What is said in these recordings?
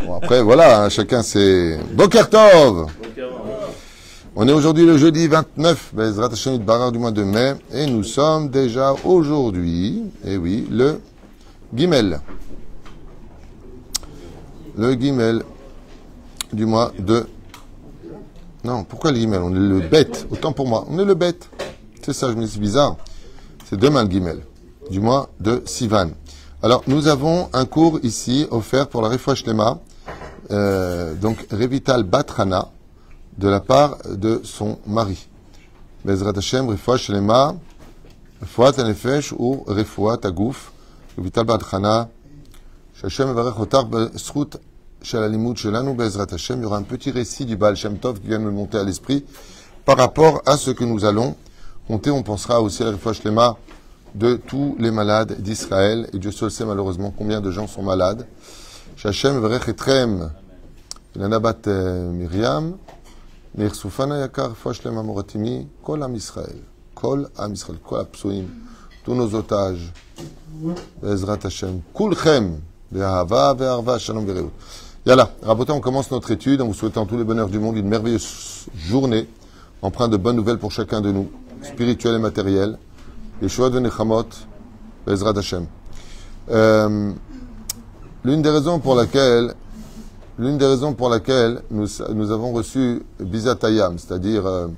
Bon, après, voilà, hein, chacun c'est... Boker Tov. On est aujourd'hui le jeudi 29, Bezrat Hashem Barar du mois de mai, et nous sommes déjà aujourd'hui, et oui, le Gimel. Le Gimel du mois de... Non, pourquoi le Gimel? On est le bête, autant pour moi. On est le bête. C'est ça, je me dis, c'est bizarre. C'est demain le Gimel, du mois de Sivan. Alors, nous avons un cours ici offert pour la Refoua Shlema, donc Revital Batrana, de la part de son mari. Bezrat Hashem, Refoua Shlema, Refoua Tanefesh ou Refoua Tagouf, Revital Batrana, Shashem Evarech Otar Besrut Shalalimut Shelanu Bezrat Hashem. Il y aura un petit récit du Baal Shem Tov qui vient de me monter à l'esprit par rapport à ce que nous allons compter. On pensera aussi à la Refoua Shlema de tous les malades d'Israël. Et Dieu seul sait malheureusement combien de gens sont malades. Shashem Evarech Etrem, Nanabat Miriam, Meir Soufana Yakar, Refoua Shlema Moratimi, Kol Am Israël, Kol Am Israël, Kol Apsoim, tous nos otages, Bezrat Hashem, Kulchem, Be'ahava, Ve'arva, Shalom, Ve'reut. Yalla, Rabotin, on commence notre étude en vous souhaitant tous les bonheurs du monde, une merveilleuse journée, empreinte de bonnes nouvelles pour chacun de nous, spirituelles et matérielles. Yeshua de Nechamot, Bezrat Hashem. L'une des raisons pour laquelle nous avons reçu Bizatayam, c'est-à-dire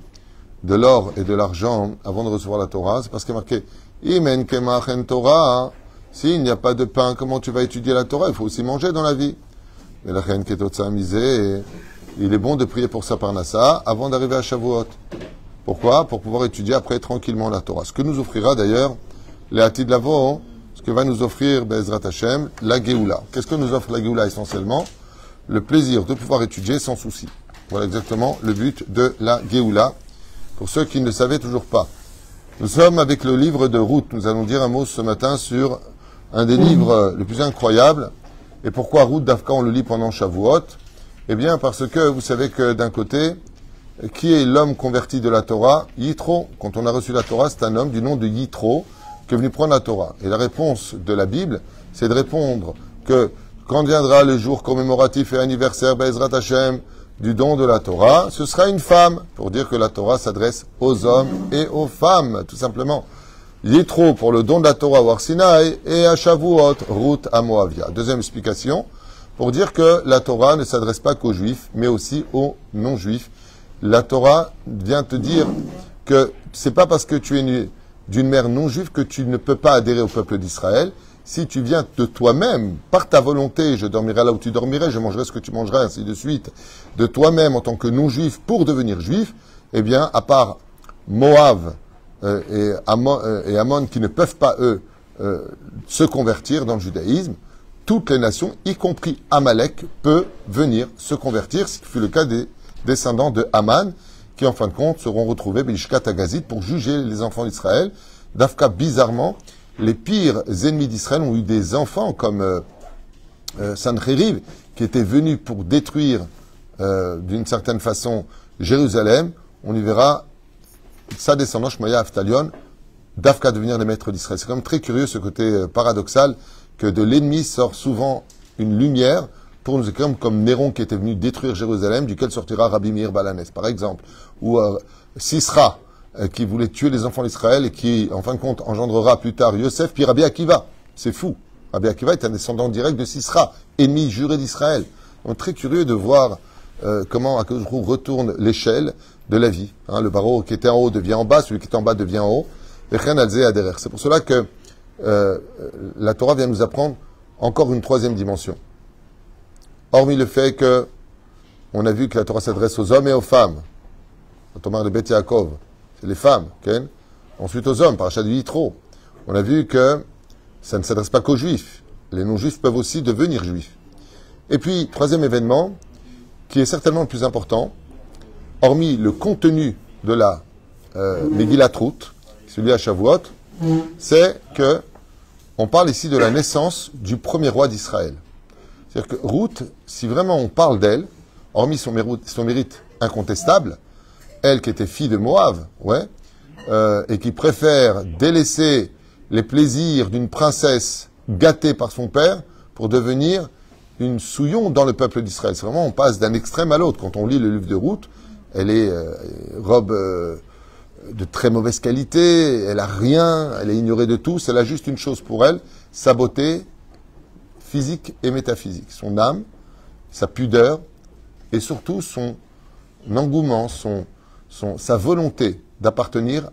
de l'or et de l'argent avant de recevoir la Torah, c'est parce qu'il est marqué Imen Kemach en Torah. S'il n'y a pas de pain, comment tu vas étudier la Torah? Il faut aussi manger dans la vie. Mais la reine Ketotsa misé, il est bon de prier pour sa parnassa avant d'arriver à Shavuot. Pourquoi? Pour pouvoir étudier après tranquillement la Torah. Ce que nous offrira d'ailleurs les Hatid Lavo, ce que va nous offrir Bezrat Hashem, la Géoula. Qu'est-ce que nous offre la Géoula essentiellement? Le plaisir de pouvoir étudier sans souci. Voilà exactement le but de la Géoula, pour ceux qui ne le savaient toujours pas. Nous sommes avec le livre de Ruth. Nous allons dire un mot ce matin sur un des livres les plus incroyables. Et pourquoi Ruth Dafka on le lit pendant Shavuot? Eh bien parce que vous savez que d'un côté, qui est l'homme converti de la Torah? Yitro. Quand on a reçu la Torah, c'est un homme du nom de Yitro qui est venu prendre la Torah. Et la réponse de la Bible, c'est de répondre que quand viendra le jour commémoratif et anniversaire Bezrat Hashem du don de la Torah, ce sera une femme, pour dire que la Torah s'adresse aux hommes et aux femmes, tout simplement. Yitro pour le don de la Torah au Har Sinaï et à Shavuot, Ruth à Moavia. Deuxième explication, pour dire que la Torah ne s'adresse pas qu'aux juifs, mais aussi aux non-juifs. La Torah vient te dire que c'est pas parce que tu es né d'une mère non-juive que tu ne peux pas adhérer au peuple d'Israël. Si tu viens de toi-même, par ta volonté, je dormirai là où tu dormirais, je mangerai ce que tu mangeras, ainsi de suite, de toi-même en tant que non-juif pour devenir juif, eh bien, à part Moab et Ammon qui ne peuvent pas, eux, se convertir dans le judaïsme, toutes les nations, y compris Amalek, peut venir se convertir, ce qui fut le cas des descendants de Haman, qui en fin de compte seront retrouvés Bishkat Agazit pour juger les enfants d'Israël. Dafka, bizarrement, les pires ennemis d'Israël ont eu des enfants comme Sancheriv, qui était venu pour détruire d'une certaine façon Jérusalem. On y verra sa descendance, Shmaya Aftalion, Dafka devenir les maîtres d'Israël. C'est quand même très curieux ce côté paradoxal que de l'ennemi sort souvent une lumière pour nous écrire comme Néron qui était venu détruire Jérusalem, duquel sortira Rabbi Meir Balanès, par exemple, ou Sisra, qui voulait tuer les enfants d'Israël et qui, en fin de compte, engendrera plus tard Yosef, puis Rabbi Akiva. C'est fou. Rabbi Akiva est un descendant direct de Sisra, ennemi juré d'Israël. Donc, très curieux de voir comment Akadosh Baruch Hu retourne l'échelle de la vie. Hein, le barreau qui était en haut devient en bas, celui qui est en bas devient en haut. C'est pour cela que la Torah vient nous apprendre encore une troisième dimension. Hormis le fait que on a vu que la Torah s'adresse aux hommes et aux femmes. Quand on parle de Beth Yaakov, c'est les femmes. Okay? Ensuite aux hommes, parachat du Yitro. On a vu que ça ne s'adresse pas qu'aux juifs. Les non-juifs peuvent aussi devenir juifs. Et puis, troisième événement, qui est certainement le plus important, hormis le contenu de la Megillat Ruth, celui à Shavuot, c'est que on parle ici de la naissance du premier roi d'Israël. C'est-à-dire que Ruth, si vraiment on parle d'elle, hormis son mérite incontestable, elle qui était fille de Moab, et qui préfère délaisser les plaisirs d'une princesse gâtée par son père pour devenir une souillon dans le peuple d'Israël. C'est vraiment, on passe d'un extrême à l'autre. Quand on lit le livre de Ruth, elle est robe de très mauvaise qualité, elle a rien, elle est ignorée de tous, elle a juste une chose pour elle, sa beauté physique et métaphysique, son âme, sa pudeur, et surtout son engouement, sa volonté d'appartenir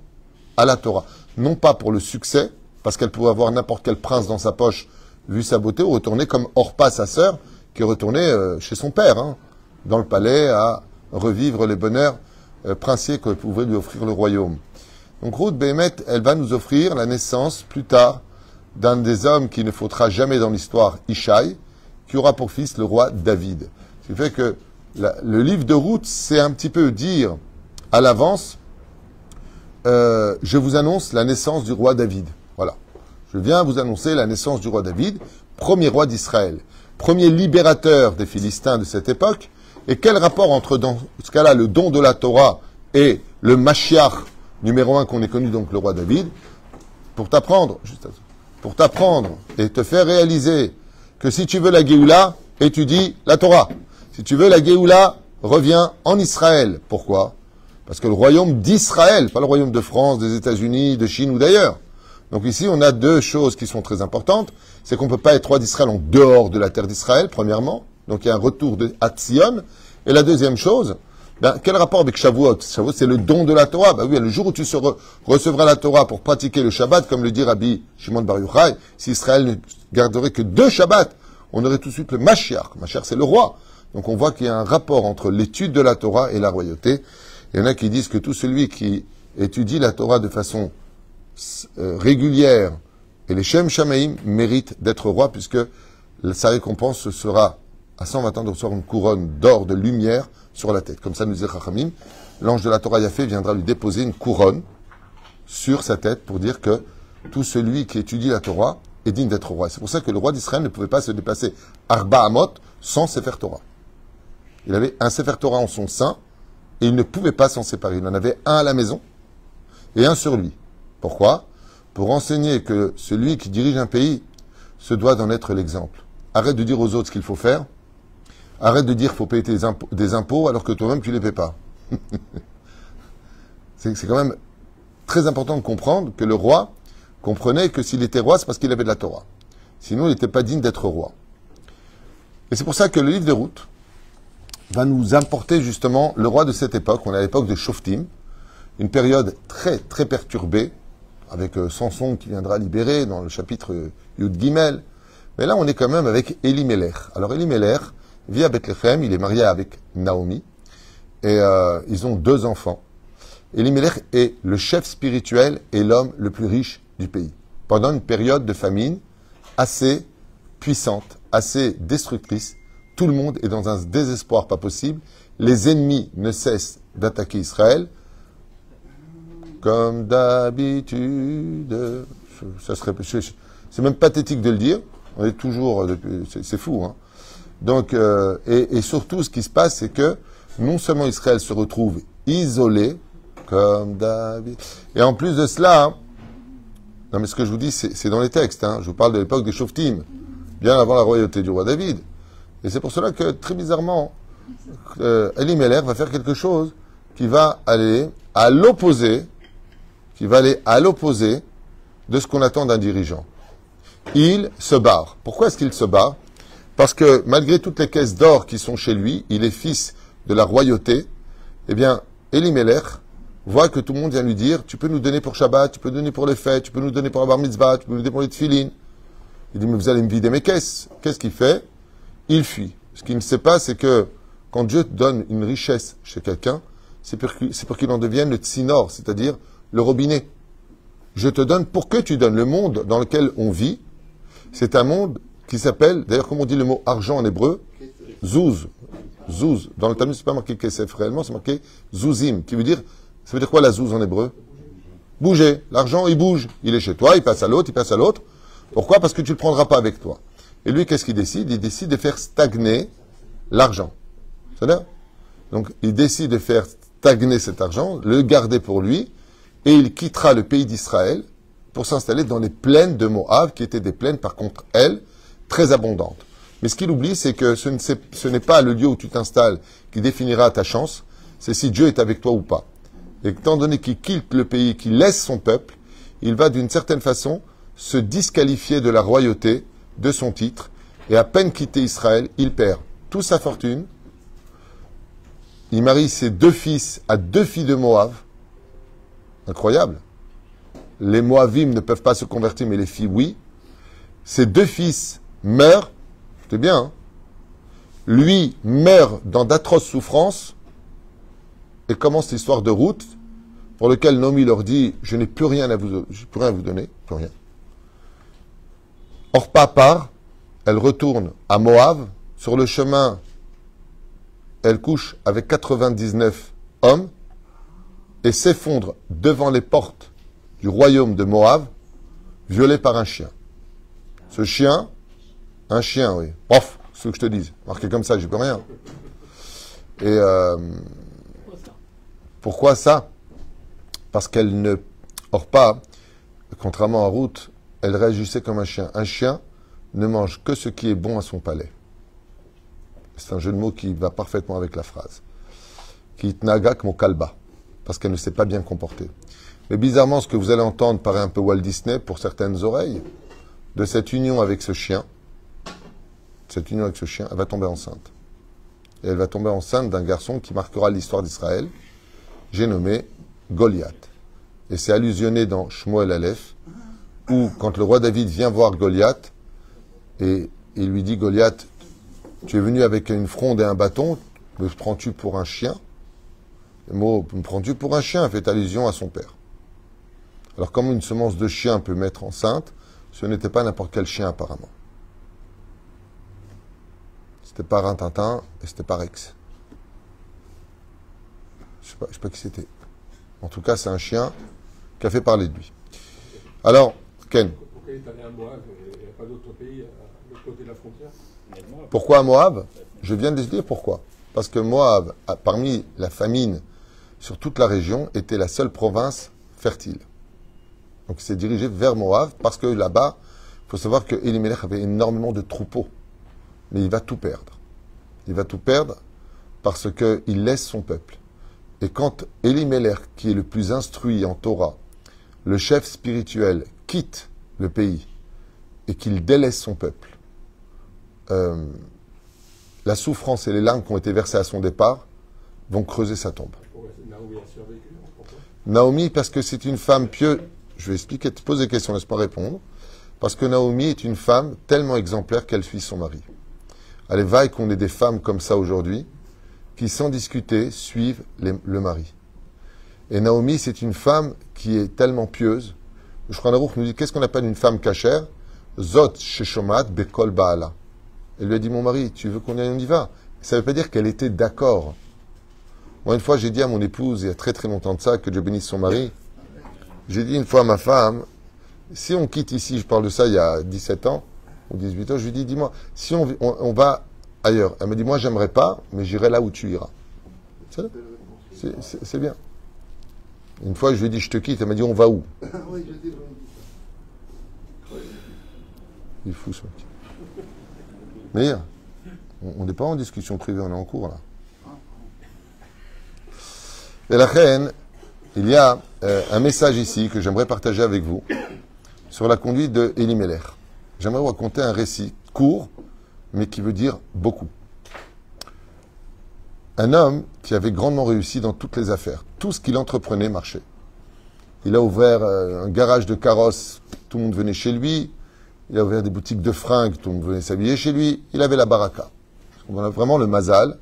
à la Torah. Non pas pour le succès, parce qu'elle pouvait avoir n'importe quel prince dans sa poche, vu sa beauté, ou retourner comme Orpa, sa sœur, qui retournait chez son père, dans le palais, à revivre les bonheurs princiers que pouvait lui offrir le royaume. Donc Ruth Béhémet, elle va nous offrir la naissance, plus tard, d'un des hommes qui ne faudra jamais dans l'histoire, Ishaï, qui aura pour fils le roi David. Ce qui fait que le livre de Ruth, c'est un petit peu dire à l'avance, je vous annonce la naissance du roi David. Voilà. Je viens vous annoncer la naissance du roi David, premier roi d'Israël, premier libérateur des Philistins de cette époque. Et quel rapport entre, dans ce cas-là, le don de la Torah et le Mashiach numéro 1 qu'on ait connu, donc le roi David, pour t'apprendre et te faire réaliser que si tu veux la Géoula, étudie la Torah. Si tu veux la Géoula, reviens en Israël. Pourquoi? Parce que le royaume d'Israël, pas le royaume de France, des États-Unis, de Chine ou d'ailleurs. Donc ici, on a deux choses qui sont très importantes. C'est qu'on ne peut pas être roi d'Israël en dehors de la terre d'Israël, premièrement. Donc il y a un retour à Tzion. Et la deuxième chose, quel rapport avec Shavuot? Shavuot, c'est le don de la Torah. Oui, le jour où tu recevras la Torah pour pratiquer le Shabbat, comme le dit Rabbi Shimon Bar Yochai, si Israël ne garderait que 2 Shabbats, on aurait tout de suite le Mashiach. Mashiach, c'est le roi. Donc on voit qu'il y a un rapport entre l'étude de la Torah et la royauté. Il y en a qui disent que tout celui qui étudie la Torah de façon régulière et les Shem Shamaim mérite d'être roi, puisque sa récompense sera à 120 ans de recevoir une couronne d'or de lumière sur la tête. Comme ça nous dit Chachamim, l'ange de la Torah Yafé viendra lui déposer une couronne sur sa tête pour dire que tout celui qui étudie la Torah est digne d'être roi. C'est pour ça que le roi d'Israël ne pouvait pas se déplacer Arba Amot sans Sefer Torah. Il avait un Sefer Torah en son sein et il ne pouvait pas s'en séparer. Il en avait un à la maison et un sur lui. Pourquoi? Pour enseigner que celui qui dirige un pays se doit d'en être l'exemple. Arrête de dire aux autres ce qu'il faut faire. Arrête de dire qu'il faut payer des impôts alors que toi-même tu ne les paies pas. C'est quand même très important de comprendre que le roi comprenait que s'il était roi, c'est parce qu'il avait de la Torah. Sinon, il n'était pas digne d'être roi. Et c'est pour ça que le livre de Ruth va nous importer justement le roi de cette époque. On est à l'époque de Shoftim, une période très très perturbée, avec Samson qui viendra libérer dans le chapitre Yud Gimel. Mais là, on est quand même avec Elimelech. Alors Elimelech vit à Bethléem, il est marié avec Naomi, et ils ont 2 enfants. Elimelech est le chef spirituel et l'homme le plus riche du pays. Pendant une période de famine assez puissante, assez destructrice, tout le monde est dans un désespoir pas possible. Les ennemis ne cessent d'attaquer Israël, comme d'habitude. C'est même pathétique de le dire. On est toujours, c'est fou, hein. Donc, et surtout, ce qui se passe, c'est que non seulement Israël se retrouve isolé, comme David, et en plus de cela, non mais ce que je vous dis, c'est dans les textes, je vous parle de l'époque des Shoftim, bien avant la royauté du roi David. Et c'est pour cela que, très bizarrement, Elimelech va faire quelque chose qui va aller à l'opposé, de ce qu'on attend d'un dirigeant. Il se barre. Pourquoi est-ce qu'il se barre? Parce que malgré toutes les caisses d'or qui sont chez lui, il est fils de la royauté. Eh bien, Elimelech voit que tout le monde vient lui dire, tu peux nous donner pour Shabbat, tu peux nous donner pour les fêtes, tu peux nous donner pour la bar mitzvah, tu peux nous donner pour les tefilin. Il dit, mais vous allez me vider mes caisses. Qu'est-ce qu'il fait? Il fuit. Ce qu'il ne sait pas, c'est que quand Dieu te donne une richesse chez quelqu'un, c'est pour qu'il en devienne le tsinor, c'est-à-dire le robinet. Je te donne pour que tu donnes. Le monde dans lequel on vit, c'est un monde qui s'appelle, d'ailleurs, comment on dit le mot argent en hébreu? Zouz. Zouz. Dans le Talmud, c'est pas marqué kesef réellement, c'est marqué zouzim, qui veut dire, ça veut dire quoi la zouz en hébreu? Bouger. L'argent, il bouge. Il est chez toi, il passe à l'autre, il passe à l'autre. Pourquoi? Parce que tu ne le prendras pas avec toi. Et lui, qu'est-ce qu'il décide? Il décide de faire stagner l'argent. C'est-à-dire? Donc, il décide de faire stagner cet argent, le garder pour lui, et il quittera le pays d'Israël pour s'installer dans les plaines de Moab, qui étaient des plaines, par contre, elles, très abondantes. Mais ce qu'il oublie, c'est que ce n'est pas le lieu où tu t'installes qui définira ta chance, c'est si Dieu est avec toi ou pas. Et étant donné qu'il quitte le pays, qu'il laisse son peuple, il va d'une certaine façon se disqualifier de la royauté, de son titre, et à peine quitté Israël, il perd toute sa fortune. Il marie ses 2 fils à 2 filles de Moab. Incroyable. Les Moabim ne peuvent pas se convertir, mais les filles, oui. Ses 2 fils meurent. C'est bien, hein? Lui meurt dans d'atroces souffrances et commence l'histoire de Ruth, pour lequel Naomi leur dit « Je n'ai plus rien à vous donner, plus rien. » Orpa part, elle retourne à Moab. Sur le chemin, elle couche avec 99 hommes et s'effondre devant les portes du royaume de Moab, violée par un chien. Ce chien, un chien, oui. Ouf, c'est ce que je te dise. Marqué comme ça, j'y peux rien. Et pourquoi ça? Parce qu'elle ne... Orpa, contrairement à Ruth, elle réagissait comme un chien. Un chien ne mange que ce qui est bon à son palais. C'est un jeu de mots qui va parfaitement avec la phrase. Qui tnagak mo kalba. Parce qu'elle ne s'est pas bien comportée. Mais bizarrement, ce que vous allez entendre paraît un peu Walt Disney pour certaines oreilles. De cette union avec ce chien, elle va tomber enceinte. Et elle va tomber enceinte d'un garçon qui marquera l'histoire d'Israël. J'ai nommé Goliath. Et c'est allusionné dans Shmuel Aleph, où quand le roi David vient voir Goliath, et il lui dit, Goliath, tu es venu avec une fronde et un bâton, me prends-tu pour un chien? Le mot, me prends-tu pour un chien, fait allusion à son père. Alors, comme une semence de chien peut mettre enceinte, ce n'était pas n'importe quel chien apparemment. C'était pas Rintintin et c'était pas Rex. Je sais pas qui c'était. En tout cas, c'est un chien qui a fait parler de lui. Alors, Ken. Pourquoi il est allé à Moab et il n'y a pas d'autre pays à l'autre côté de la frontière? Pourquoi à Moab? Je viens de te dire pourquoi. Parce que Moab, parmi la famine sur toute la région, était la seule province fertile. Donc il s'est dirigé vers Moab parce que là-bas, il faut savoir que Elimelech avait énormément de troupeaux. Mais il va tout perdre. Il va tout perdre parce qu'il laisse son peuple. Et quand Elimelech, qui est le plus instruit en Torah, le chef spirituel, quitte le pays et qu'il délaisse son peuple, la souffrance et les larmes qui ont été versées à son départ vont creuser sa tombe. Naomi a survécu. Pourquoi? Naomi, parce que c'est une femme pieuse. Je vais expliquer, te poser des questions, laisse-moi répondre. Parce que Naomi est une femme tellement exemplaire qu'elle suit son mari. Allez, vaille qu'on ait des femmes comme ça aujourd'hui, qui sans discuter suivent le mari. Et Naomi, c'est une femme qui est tellement pieuse. Le Shulchan Aruch nous dit, qu'est-ce qu'on appelle une femme cachère? Zot sheshomat bekol baala. Elle lui a dit, mon mari, tu veux qu'on y aille, on y va. Ça ne veut pas dire qu'elle était d'accord. Moi, une fois, j'ai dit à mon épouse, il y a très très longtemps de ça, que Dieu bénisse son mari, j'ai dit une fois à ma femme, si on quitte ici, je parle de ça il y a 17 ans, ou 18 ans, je lui dis, dis-moi, si on va ailleurs. Elle m'a dit, moi, j'aimerais pas, mais j'irai là où tu iras. C'est bien. Une fois, je lui ai dit, je te quitte. Elle m'a dit, on va où? Il est fou, ce mec. Mais on n'est pas en discussion privée, on est en cours, là. Et la reine, il y a un message ici que j'aimerais partager avec vous sur la conduite de Elimelech. J'aimerais vous raconter un récit court, mais qui veut dire beaucoup. Un homme qui avait grandement réussi dans toutes les affaires. Tout ce qu'il entreprenait marchait. Il a ouvert un garage de carrosses, tout le monde venait chez lui. Il a ouvert des boutiques de fringues, tout le monde venait s'habiller chez lui. Il avait la baraka. On a vraiment le mazal.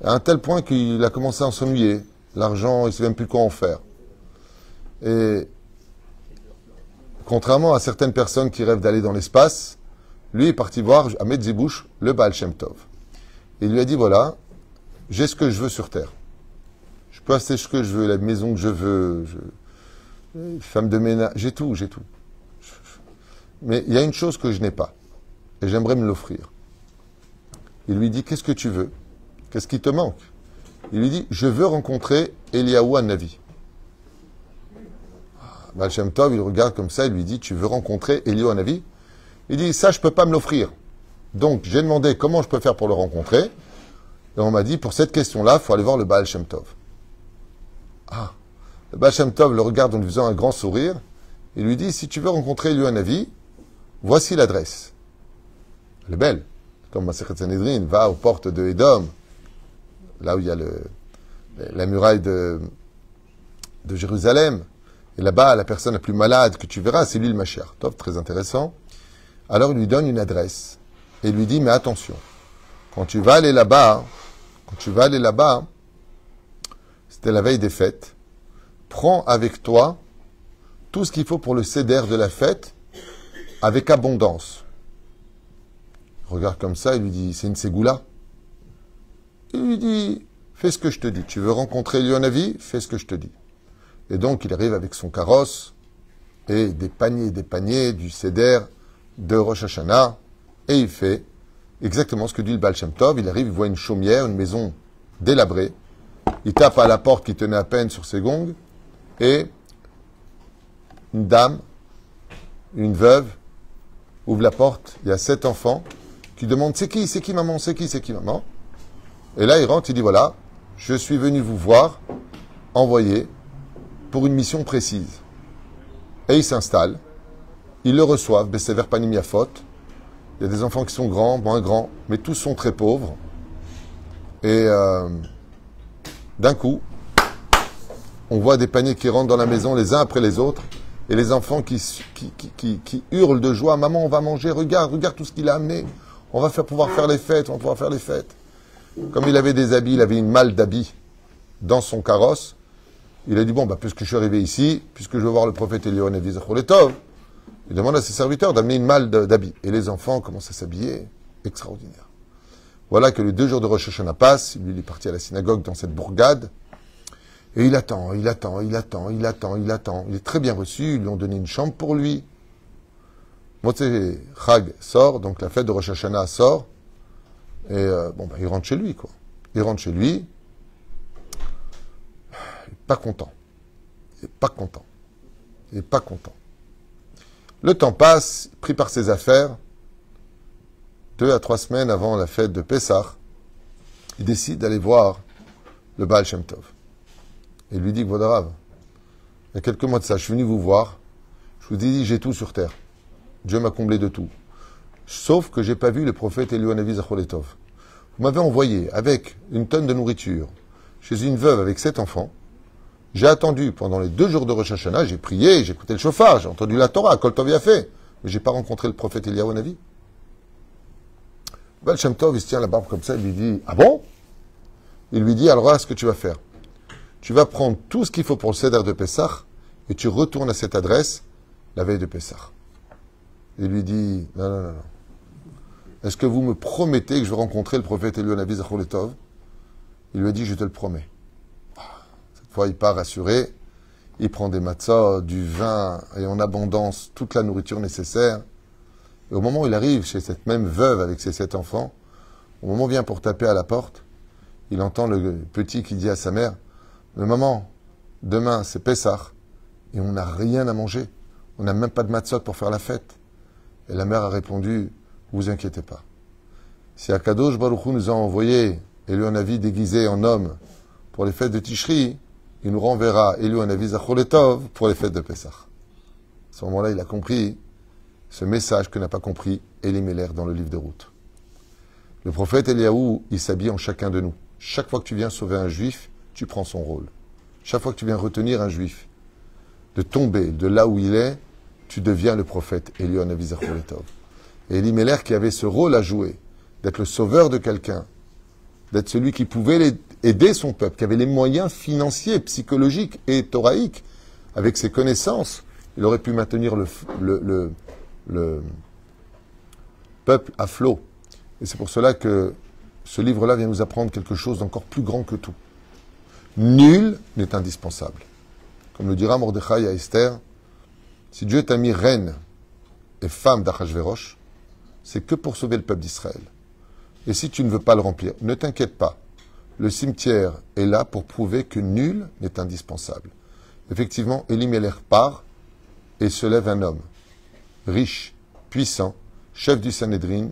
À un tel point qu'il a commencé à s'ennuyer. L'argent, il ne sait même plus quoi en faire. Et contrairement à certaines personnes qui rêvent d'aller dans l'espace, lui est parti voir à Medzibouche le Baal Shem Tov. Et il lui a dit, voilà, j'ai ce que je veux sur Terre. Je peux acheter ce que je veux, la maison que je veux, femme de ménage, j'ai tout. Mais il y a une chose que je n'ai pas. Et j'aimerais me l'offrir. Il lui dit, qu'est-ce que tu veux? Qu'est-ce qui te manque? Il lui dit, je veux rencontrer Eliyahu Hanavi. Baal Shem Tov, il regarde comme ça, il lui dit, tu veux rencontrer Eliyahu Hanavi? Il dit, ça, je ne peux pas me l'offrir. Donc, j'ai demandé comment je peux faire pour le rencontrer. Et on m'a dit, pour cette question-là, il faut aller voir le Baal Shem Tov. Ah, le Baal Shem Tov le regarde en lui faisant un grand sourire. Il lui dit, si tu veux rencontrer Eliyahu Hanavi, voici l'adresse. Elle est belle. Comme Masechet Sanhedrin, va aux portes de Édom, là où il y a la muraille de Jérusalem. Et là-bas, la personne la plus malade que tu verras, c'est lui le Mashiach. Top, très intéressant. Alors, il lui donne une adresse. Et il lui dit, mais attention, quand tu vas aller là-bas, c'était la veille des fêtes, prends avec toi tout ce qu'il faut pour le seder de la fête, avec abondance. Il regarde comme ça, il lui dit, c'est une ségoula. Il lui dit, fais ce que je te dis. Tu veux rencontrer Eliyahu Hanavi, fais ce que je te dis. Et donc, il arrive avec son carrosse et des paniers du seder de Rosh Hashanah, et il fait exactement ce que dit le Baal Shem Tov. Il arrive, il voit une chaumière, une maison délabrée. Il tape à la porte qui tenait à peine sur ses gongs, et une dame, une veuve, ouvre la porte. Il y a 7 enfants qui demandent, c'est qui maman, c'est qui maman. Et là, il rentre, il dit, voilà, je suis venu vous voir, envoyé pour une mission précise. Et ils s'installent, ils le reçoivent, Bessever Panim Yafot. Il y a des enfants qui sont grands, moins grands, mais tous sont très pauvres. Et d'un coup, on voit des paniers qui rentrent dans la maison les uns après les autres, et les enfants qui hurlent de joie, maman, on va manger, regarde tout ce qu'il a amené, on va pouvoir faire les fêtes, Comme il avait des habits, il avait une malle d'habits dans son carrosse. Il a dit, bon, puisque je suis arrivé ici, puisque je veux voir le prophète Eliyahu Hanavi Zachor Letov, il demande à ses serviteurs d'amener une malle d'habits. Et les enfants commencent à s'habiller. Extraordinaire. Voilà que les 2 jours de Rosh Hashanah passent. Lui, il est parti à la synagogue dans cette bourgade. Et il attend. Il est très bien reçu. Ils lui ont donné une chambre pour lui. Motzei Chag sort, donc la fête de Rosh Hashanah sort. Et il rentre chez lui, quoi. Il rentre chez lui. Il n'est pas content. Le temps passe, pris par ses affaires. 2 à 3 semaines avant la fête de Pessah, il décide d'aller voir le Baal Shem Tov. Et il lui dit, Kvodarav, il y a quelques mois de ça, je suis venu vous voir, je vous ai dit, j'ai tout sur terre. Dieu m'a comblé de tout. Sauf que j'ai pas vu le prophète Eliyahu Hanavi Zachor Letov. Vous m'avez envoyé avec une tonne de nourriture chez une veuve avec 7 enfants. J'ai attendu pendant les 2 jours de Rosh Hashanah, j'ai prié, j'ai écouté le chauffard, j'ai entendu la Torah, Kol Tov Yafeh, mais j'ai pas rencontré le prophète Eliyahu Hanavi. Baal Shem Tov, il se tient la barbe comme ça, il lui dit, ah bon? Il lui dit, alors là, ce que tu vas faire, tu vas prendre tout ce qu'il faut pour le Seder de Pessah, et tu retournes à cette adresse la veille de Pessah. Il lui dit, non. Est-ce que vous me promettez que je vais rencontrer le prophète Eliyahu Hanavi Zachor Letov? Il lui a dit, je te le promets. Cette fois, il part rassuré, il prend des matzah, du vin, et en abondance, toute la nourriture nécessaire. Et au moment où il arrive chez cette même veuve avec ses 7 enfants, au moment où il vient pour taper à la porte, il entend le petit qui dit à sa mère, mais maman, demain c'est Pessah, et on n'a rien à manger. On n'a même pas de matzot pour faire la fête. Et la mère a répondu, vous inquiétez pas. Si Akadosh Baruch Hu nous a envoyé Eliyahu Hanavi déguisé en homme pour les fêtes de Tishri, il nous renverra Eliyahu Hanavi Zachor Letov pour les fêtes de Pessah. À ce moment-là, il a compris ce message que n'a pas compris Elimelech dans le livre de Ruth. Le prophète Eliyahu, il s'habille en chacun de nous. Chaque fois que tu viens sauver un juif, tu prends son rôle. Chaque fois que tu viens retenir un juif de tomber de là où il est, tu deviens le prophète Eliyahu Hanavi Zachor Letov. Et Elimelech qui avait ce rôle à jouer, d'être le sauveur de quelqu'un, d'être celui qui pouvait aider son peuple, qui avait les moyens financiers, psychologiques et thoraïques, avec ses connaissances, il aurait pu maintenir le peuple à flot. Et c'est pour cela que ce livre-là vient nous apprendre quelque chose d'encore plus grand que tout. Nul n'est indispensable. Comme le dira Mordechai à Esther, si Dieu t'a mis reine et femme d'Achashverosh, c'est que pour sauver le peuple d'Israël. Et si tu ne veux pas le remplir, ne t'inquiète pas. Le cimetière est là pour prouver que nul n'est indispensable. Effectivement, Elimelech part et se lève un homme, riche, puissant, chef du Sanhédrin,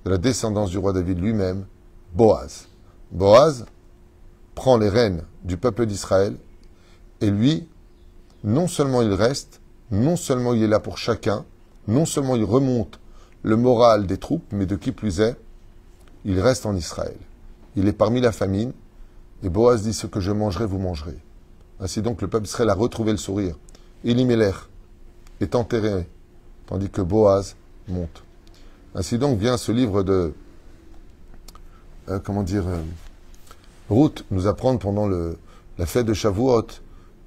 de la descendance du roi David lui-même, Boaz. Boaz prend les rênes du peuple d'Israël et lui, non seulement il reste, non seulement il est là pour chacun, non seulement il remonte le moral des troupes, mais de qui plus est, il reste en Israël. Il est parmi la famine, et Boaz dit, ce que je mangerai, vous mangerez. Ainsi donc, le peuple d'Israël a retrouvé le sourire. Elimelech est enterré, tandis que Boaz monte. Ainsi donc vient ce livre de, Ruth nous apprendre pendant la fête de Shavuot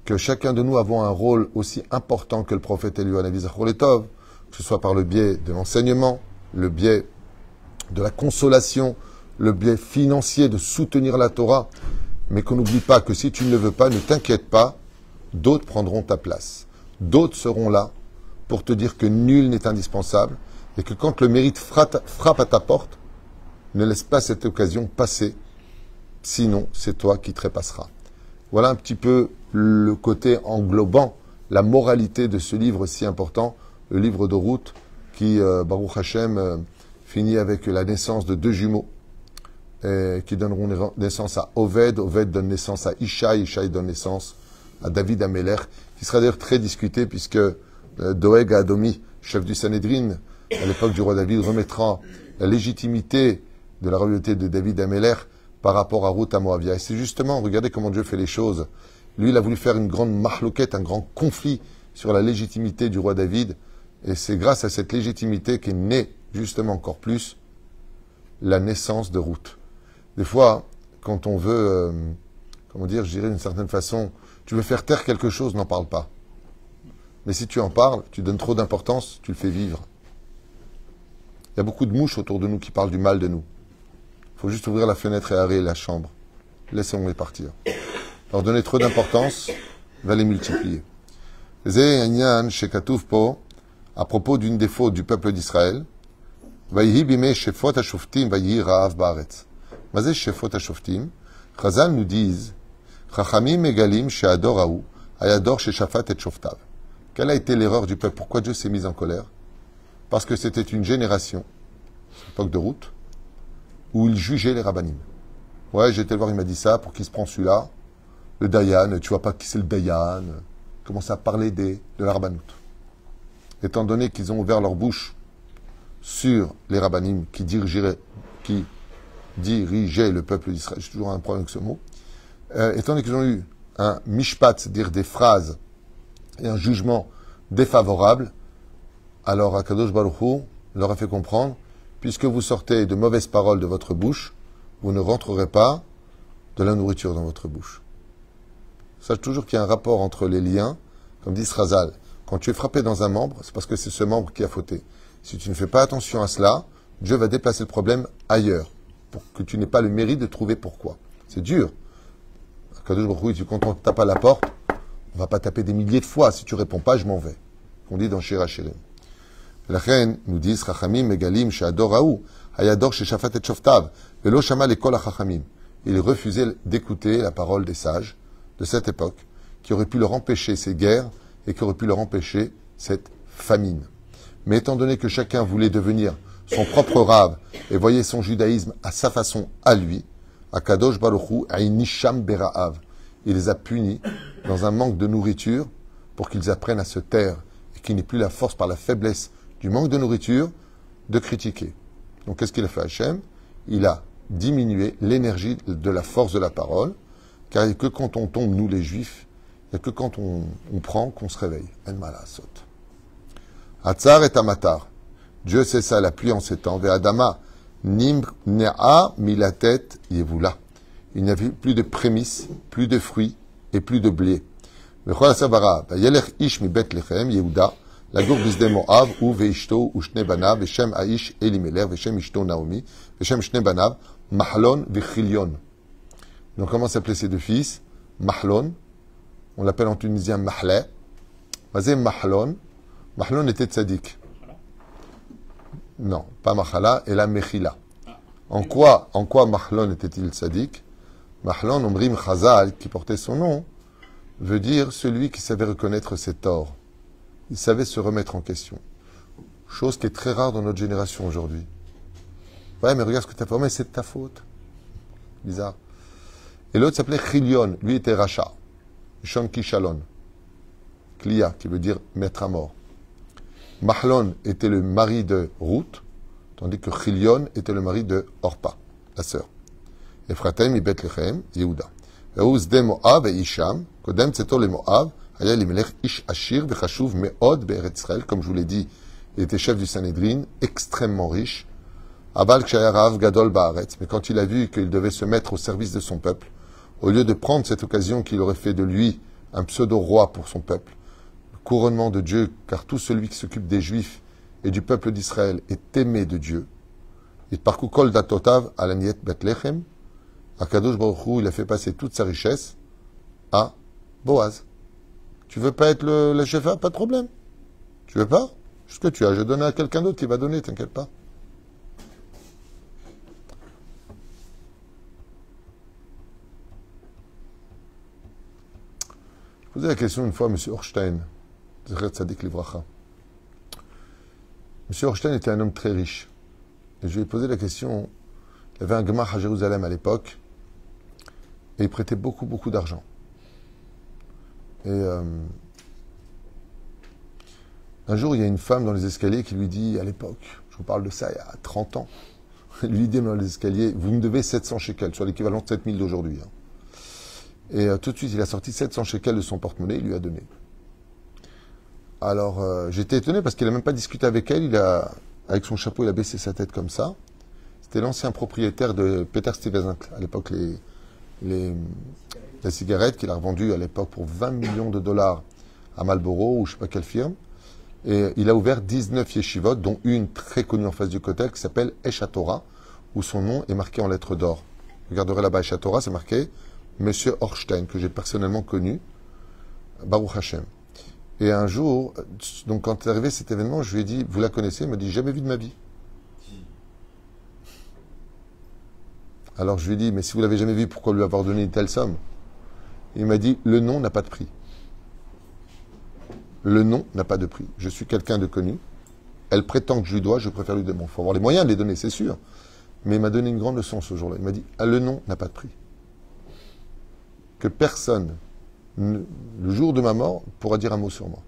que chacun de nous avons un rôle aussi important que le prophète Eliyahu Hanavi Zachor Letov, que ce soit par le biais de l'enseignement, le biais de la consolation, le biais financier de soutenir la Torah, mais qu'on n'oublie pas que si tu ne le veux pas, ne t'inquiète pas, d'autres prendront ta place. D'autres seront là pour te dire que nul n'est indispensable et que quand le mérite frappe à ta porte, ne laisse pas cette occasion passer, sinon c'est toi qui trépasseras. Voilà un petit peu le côté englobant, la moralité de ce livre si important, le livre de Ruth, qui, Baruch Hashem, finit avec la naissance de deux jumeaux, qui donneront naissance à Oved. Oved donne naissance à Ishaï. Ishaï donne naissance à David Amelech, qui sera d'ailleurs très discuté, puisque Doeg Adomi, chef du Sanhédrin, à l'époque du roi David, remettra la légitimité de la royauté de David Amelech par rapport à Ruth à Moavia. Et c'est justement, regardez comment Dieu fait les choses. Lui, il a voulu faire une grande mahloquette, un grand conflit sur la légitimité du roi David. Et c'est grâce à cette légitimité qu'est née, justement encore plus, la naissance de Ruth. Des fois, quand on veut, je dirais d'une certaine façon, tu veux faire taire quelque chose, n'en parle pas. Mais si tu en parles, tu donnes trop d'importance, tu le fais vivre. Il y a beaucoup de mouches autour de nous qui parlent du mal de nous. Il faut juste ouvrir la fenêtre et arrêter la chambre. Laissons-les partir. Leur donner trop d'importance va les multiplier. À propos d'une des fautes du peuple d'Israël, Mazé Shefot HaShoftim, Chazal nous disent, Chachamim Megalim She'ador Haou, Ayador She'shafat et Shoftav. Quelle a été l'erreur du peuple? Pourquoi Dieu s'est mis en colère? Parce que c'était une génération, l'époque de Ruth, où il jugeait les rabbanim. Ouais, j'ai été le voir, il m'a dit ça, pour qui se prend celui-là? Le Dayan, tu vois pas qui c'est le Dayan? Commence à parler de la rabbanout. Étant donné qu'ils ont ouvert leur bouche sur les rabbanim qui dirigeaient le peuple d'Israël, j'ai toujours un problème avec ce mot, étant donné qu'ils ont eu un mishpat, c'est-à-dire des phrases et un jugement défavorable, alors Akadosh Baruch Hu leur a fait comprendre, puisque vous sortez de mauvaises paroles de votre bouche, vous ne rentrerez pas de la nourriture dans votre bouche. Sache toujours qu'il y a un rapport entre les liens, comme dit Srazal, quand tu es frappé dans un membre, c'est parce que c'est ce membre qui a fauté. Si tu ne fais pas attention à cela, Dieu va déplacer le problème ailleurs, pour que tu n'aies pas le mérite de trouver pourquoi. C'est dur. Kadosh Baruch Hu, quand on tape à la porte, on ne va pas taper des milliers de fois. Si tu ne réponds pas, je m'en vais. On dit dans Shira Shirim. La reine nous dit, Chachamim Megalim She'ador Haou, Ayador She'shafat et Shoftav, Velo Shama Lekol HaChachamim. Il refusait d'écouter la parole des sages de cette époque, qui auraient pu leur empêcher ces guerres et qui auraient pu leur empêcher cette famine. Mais étant donné que chacun voulait devenir son propre rave et voyait son judaïsme à sa façon à lui, Akadosh Baruch Hu Nisham Bera'av. Il les a punis dans un manque de nourriture pour qu'ils apprennent à se taire et qu'ils n'aient plus la force par la faiblesse du manque de nourriture de critiquer. Donc qu'est-ce qu'il a fait Hachem? Il a diminué l'énergie de la force de la parole, car il n'y a que quand on tombe, nous les juifs, il n'y a que quand on prend qu'on se réveille. En malasot. Hatzar et Amatar. Dieu cessa la pluie en ces temps. Ve'adama nimnea milatet yevula. Il n'y avait plus de prémices, plus de fruits et plus de blé. Vechol asavara. Vayelech ish mi Bethlehem Yehuda. La gour bisde Moav ou veishto ou shne banav veshem aish Elimelech veshem ishto Naomi veshem shne banav Mahlon vechilion. Donc comment s'appelaient ces deux fils? Mahlon. On l'appelle en tunisien Mahleh. Mazé Mahlon. Mahlon était tzaddik. Non, pas Machala, et la Mechila. En quoi Mahlon était-il tzaddik? Mahlon, Omrim Chazal, qui portait son nom, veut dire celui qui savait reconnaître ses torts. Il savait se remettre en question. Chose qui est très rare dans notre génération aujourd'hui. Ouais, mais regarde ce que tu as fait. Oh, mais c'est de ta faute. Bizarre. Et l'autre s'appelait Chilion. Lui était Racha. Shon Kishalon. Klia, qui veut dire mettre à mort. Mahlon était le mari de Ruth, tandis que Chilion était le mari de Orpa, la sœur. Ephraim, Bethléem, Yehuda. Sde Moab et Isham. Kodem Tzetor le Moab. Aya Elimelech Ish Ashir Vechashuv Meod Be'eretz Israël. Comme je vous l'ai dit, il était chef du Sanhédrin, extrêmement riche. Aval Kshayarav Gadol Ba'aretz. Mais quand il a vu qu'il devait se mettre au service de son peuple, au lieu de prendre cette occasion qu'il aurait fait de lui un pseudo-roi pour son peuple, le couronnement de Dieu, car tout celui qui s'occupe des Juifs et du peuple d'Israël est aimé de Dieu. Et par Kol Datotav à la Niet Bethléem, Akadosh Baruch Hu, il a fait passer toute sa richesse à Boaz. Tu veux pas être le chef, pas de problème. Tu veux pas? Ce que tu as, je donne à quelqu'un d'autre qui va donner, t'inquiète pas. Je posais la question une fois à M. Horstein, Zechet Tzadik Livracha. M. Horstein était un homme très riche. Et je lui ai posé la question, il y avait un gemach à Jérusalem à l'époque, et il prêtait beaucoup, beaucoup d'argent. Et un jour, il y a une femme dans les escaliers qui lui dit, à l'époque, je vous parle de ça il y a 30 ans, elle lui dit dans les escaliers, vous me devez 700 shekels, soit l'équivalent de 7000 d'aujourd'hui. Hein. Et tout de suite, il a sorti 700 shekels de son porte-monnaie, il lui a donné. Alors, j'étais étonné parce qu'il n'a même pas discuté avec elle, avec son chapeau, il a baissé sa tête comme ça. C'était l'ancien propriétaire de Peter Stuyvesant, à l'époque, les cigarettes qu'il a revendues à l'époque pour 20 millions de dollars à Marlboro ou je ne sais pas quelle firme. Et il a ouvert 19 yeshivot, dont une très connue en face du Kotel qui s'appelle Eshatora, où son nom est marqué en lettres d'or. Vous regarderez là-bas Eshatora, c'est marqué Monsieur Horstein, que j'ai personnellement connu, Baruch Hashem. Et un jour, donc quand est arrivé cet événement, je lui ai dit, vous la connaissez? Il m'a dit, jamais vu de ma vie. Alors je lui ai dit, mais si vous l'avez jamais vu, pourquoi lui avoir donné une telle somme? Il m'a dit, le nom n'a pas de prix. Le nom n'a pas de prix. Je suis quelqu'un de connu. Elle prétend que je lui dois, je préfère lui donner. Bon, il faut avoir les moyens de les donner, c'est sûr. Mais il m'a donné une grande leçon ce jour-là. Il m'a dit, ah, le nom n'a pas de prix. Que personne, le jour de ma mort, pourra dire un mot sur moi.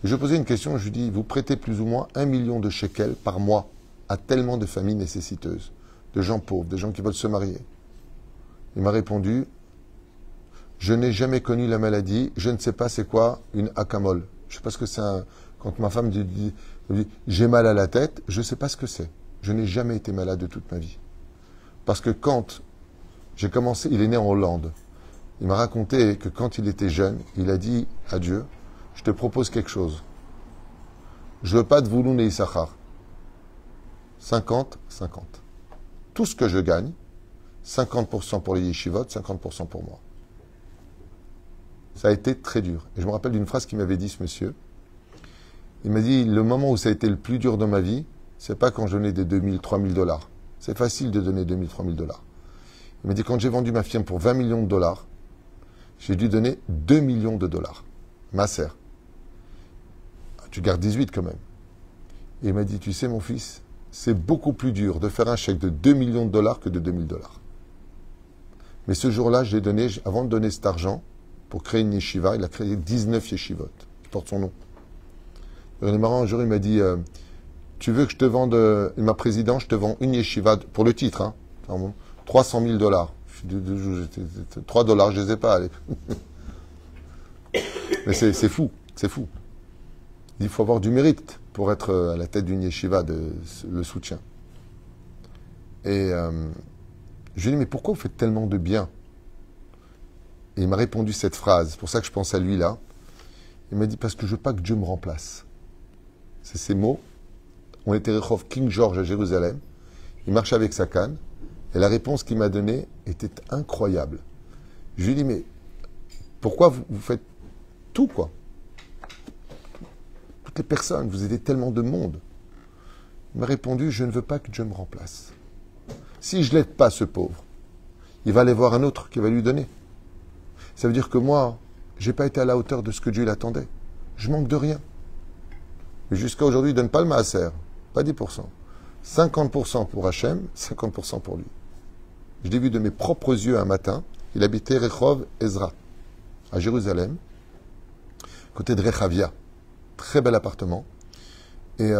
Et je posais une question, je lui dis, vous prêtez plus ou moins 1 million de shekels par mois à tellement de familles nécessiteuses, de gens pauvres, de gens qui veulent se marier. Il m'a répondu, je n'ai jamais connu la maladie, je ne sais pas c'est quoi une akamol. Je ne sais pas ce que c'est quand ma femme dit j'ai mal à la tête, je ne sais pas ce que c'est. Je n'ai jamais été malade de toute ma vie. Parce que quand j'ai commencé, il est né en Hollande. Il m'a raconté que quand il était jeune, il a dit à Dieu, je te propose quelque chose. Je veux pas de Vouloun et Issachar. 50-50. Tout ce que je gagne, 50% pour les yeshivot, 50% pour moi. Ça a été très dur. Et je me rappelle d'une phrase qu'il m'avait dit, ce monsieur. Il m'a dit, le moment où ça a été le plus dur dans ma vie, c'est pas quand je donnais des 2000, 3000 dollars. C'est facile de donner 2000, 3000 dollars. Il m'a dit, quand j'ai vendu ma firme pour 20 millions de dollars, j'ai dû donner 2 millions de dollars. Ma sœur. Tu gardes 18 quand même. Et il m'a dit, tu sais mon fils, c'est beaucoup plus dur de faire un chèque de 2 millions de dollars que de 2000 dollars. Mais ce jour-là, je l'ai donné, avant de donner cet argent, pour créer une yeshiva, il a créé 19 yeshivot, qui portent son nom. Il est marrant, un jour, il m'a dit, tu veux que je te vende, ma président, je te vends une yeshiva, pour le titre, hein, 300 000 dollars. 3 dollars, je ne les ai pas. Allez. Mais c'est fou, c'est fou. Il faut avoir du mérite pour être à la tête d'une yeshiva, le soutien. Et je lui ai dit, mais pourquoi vous faites tellement de bien? Et il m'a répondu cette phrase, c'est pour ça que je pense à lui là. Il m'a dit, parce que je veux pas que Dieu me remplace. C'est ces mots. On était Rehov King George à Jérusalem. Il marchait avec sa canne. Et la réponse qu'il m'a donnée était incroyable. Je lui ai dit, mais pourquoi vous faites tout, quoi? Toutes les personnes, vous aidez tellement de monde. Il m'a répondu, je ne veux pas que Dieu me remplace. Si je ne l'aide pas, ce pauvre, il va aller voir un autre qui va lui donner. Ça veut dire que moi, je n'ai pas été à la hauteur de ce que Dieu l'attendait. Je manque de rien. Mais jusqu'à aujourd'hui, il ne donne pas le maaser, pas 10%. 50% pour Hachem, 50% pour lui. Je l'ai vu de mes propres yeux un matin. Il habitait Rehov Ezra, à Jérusalem, côté de Rechavia. Très bel appartement. Et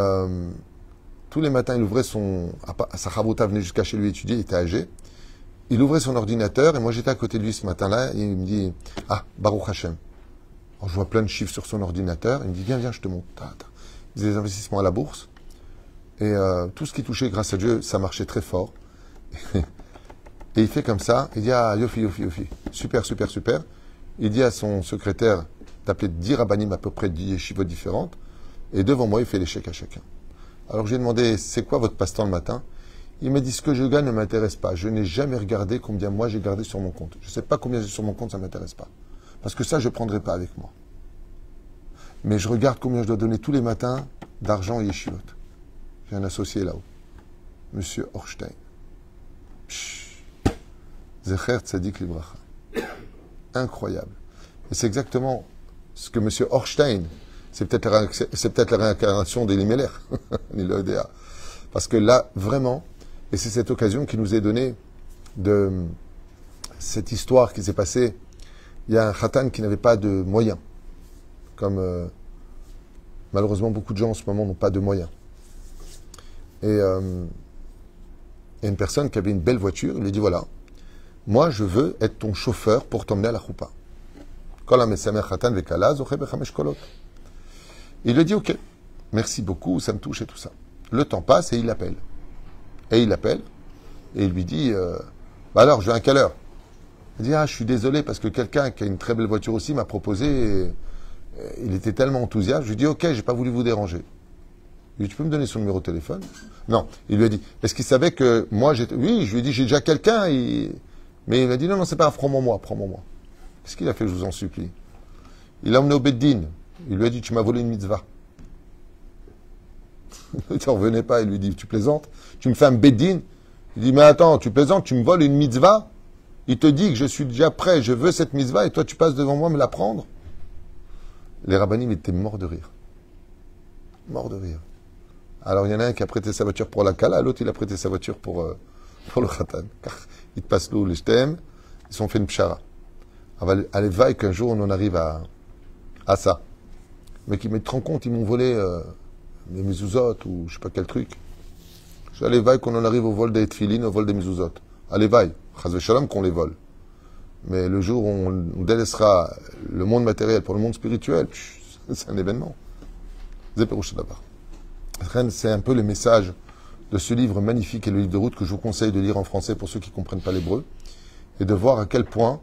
tous les matins, il ouvrait sa chavruta venait jusqu'à chez lui étudier, il était âgé. Il ouvrait son ordinateur, et moi j'étais à côté de lui ce matin-là, et il me dit, ah, Baruch Hashem. Alors, je vois plein de chiffres sur son ordinateur, il me dit, viens, je te montre. Il faisait des investissements à la bourse, et tout ce qui touchait, grâce à Dieu, ça marchait très fort. Et il fait comme ça, il dit, ah, yofi, super. Il dit à son secrétaire d'appeler 10 rabbanim, à peu près 10 yeshivot différentes, et devant moi, il fait les chèques à chacun. Alors je lui ai demandé, c'est quoi votre passe-temps le matin? Il m'a dit, ce que je gagne ne m'intéresse pas. Je n'ai jamais regardé combien moi j'ai gardé sur mon compte. Je ne sais pas combien j'ai sur mon compte, ça ne m'intéresse pas. Parce que ça, je ne prendrai pas avec moi. Mais je regarde combien je dois donner tous les matins d'argent à yeshivot. J'ai un associé là-haut, Monsieur Horstein. Zecher Tzadik Libracha. Incroyable. Et c'est exactement ce que Monsieur Horstein, c'est peut-être la réincarnation d'Elimelech, parce que là, vraiment, et c'est cette occasion qui nous est donnée de cette histoire qui s'est passée. Il y a un khatan qui n'avait pas de moyens, comme malheureusement beaucoup de gens en ce moment n'ont pas de moyens. Et il y a une personne qui avait une belle voiture, il lui dit voilà, moi je veux être ton chauffeur pour t'emmener à la choupa. Il lui dit ok, merci beaucoup, ça me touche et tout ça. Le temps passe et il l'appelle. Et il lui dit bah alors, je viens à quelle heure? Il dit ah, je suis désolé parce que quelqu'un qui a une très belle voiture aussi m'a proposé. Il était tellement enthousiaste. Je lui dis ok, j'ai pas voulu vous déranger. Il lui dit tu peux me donner son numéro de téléphone? Non. Il lui a dit est-ce qu'il savait que moi j'étais. Oui, je lui ai dit j'ai déjà quelqu'un. Mais il m'a dit non, c'est pas grave, prends-moi. Qu'est-ce qu'il a fait, je vous en supplie? Il l'a emmené au Beddin. Il lui a dit tu m'as volé une mitzvah. Il ne revenait pas, il lui dit, tu plaisantes? Tu me fais un beddin? Il dit, mais attends, tu plaisantes, tu me voles une mitzvah? Il te dit que je suis déjà prêt, je veux cette mitzvah, et toi tu passes devant moi me la prendre? Les rabbanim étaient morts de rire. Alors il y en a un qui a prêté sa voiture pour la kala, l'autre il a prêté sa voiture pour le khatan. Car ils te passent l'eau, les shtem, ils sont fait une pshara. Allez, vaille qu'un jour on en arrive à ça. Mais tu te rends compte, ils m'ont volé les mezuzot ou je sais pas quel truc. Allez, vaille qu'on en arrive au vol des tefilines, au vol des mezuzot. Allez, vaille, chas v'shalom qu'on les vole. Mais le jour où on délaissera le monde matériel pour le monde spirituel, c'est un événement. C'est un peu le message de ce livre magnifique et le livre de route que je vous conseille de lire en français pour ceux qui ne comprennent pas l'hébreu, et de voir à quel point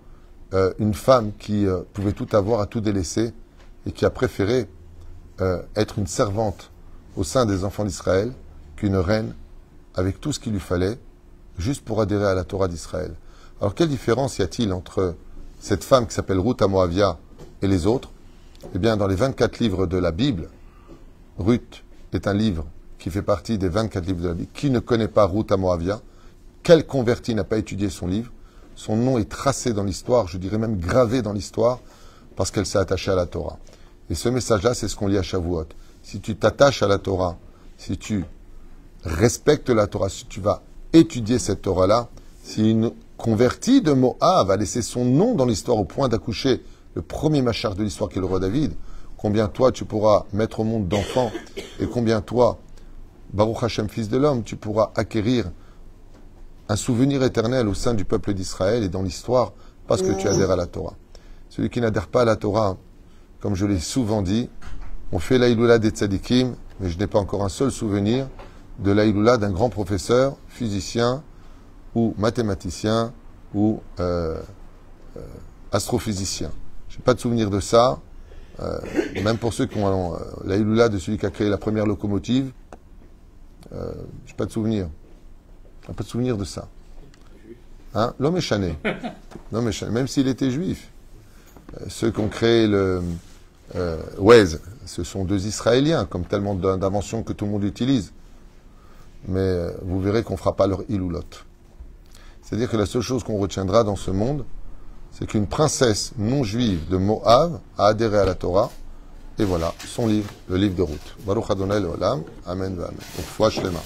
une femme qui pouvait tout avoir a tout délaissé et qui a préféré être une servante au sein des enfants d'Israël qu'une reine avec tout ce qu'il lui fallait juste pour adhérer à la Torah d'Israël. Alors quelle différence y a-t-il entre cette femme qui s'appelle Ruth à Moavia et les autres? Eh bien, dans les 24 livres de la Bible, Ruth est un livre qui fait partie des 24 livres de la Bible. Qui ne connaît pas Ruth à Moavia? Quel converti n'a pas étudié son livre? Son nom est tracé dans l'histoire, je dirais même gravé dans l'histoire, parce qu'elle s'est attachée à la Torah. Et ce message-là, c'est ce qu'on lit à Shavuot. Si tu t'attaches à la Torah, si tu respectes la Torah, si tu vas étudier cette Torah-là, si une convertie de Moab a laissé son nom dans l'histoire au point d'accoucher le premier machar de l'histoire qui est le roi David, combien toi tu pourras mettre au monde d'enfants et combien toi, Baruch Hashem, fils de l'homme, tu pourras acquérir un souvenir éternel au sein du peuple d'Israël et dans l'histoire parce que tu adhères à la Torah. Celui qui n'adhère pas à la Torah, comme je l'ai souvent dit, on fait l'Aïloula des tzadikim, mais je n'ai pas encore un seul souvenir de l'Aïloula d'un grand professeur, physicien ou mathématicien ou astrophysicien. Je n'ai pas de souvenir de ça. Même pour ceux qui ont l'Aïloula de celui qui a créé la première locomotive, je n'ai pas de souvenir. Je n'ai pas de souvenir de ça. Hein? L'homme est chané. Même s'il était juif. Ceux qui ont créé le Waze, ce sont deux Israéliens, comme tellement d'inventions que tout le monde utilise. Mais vous verrez qu'on ne fera pas leur iloulot. C'est-à-dire que la seule chose qu'on retiendra dans ce monde, c'est qu'une princesse non juive de Moab a adhéré à la Torah. Et voilà, son livre, le livre de Ruth. Baruch Adonai Leolam. Amen. Donc, foi shlema.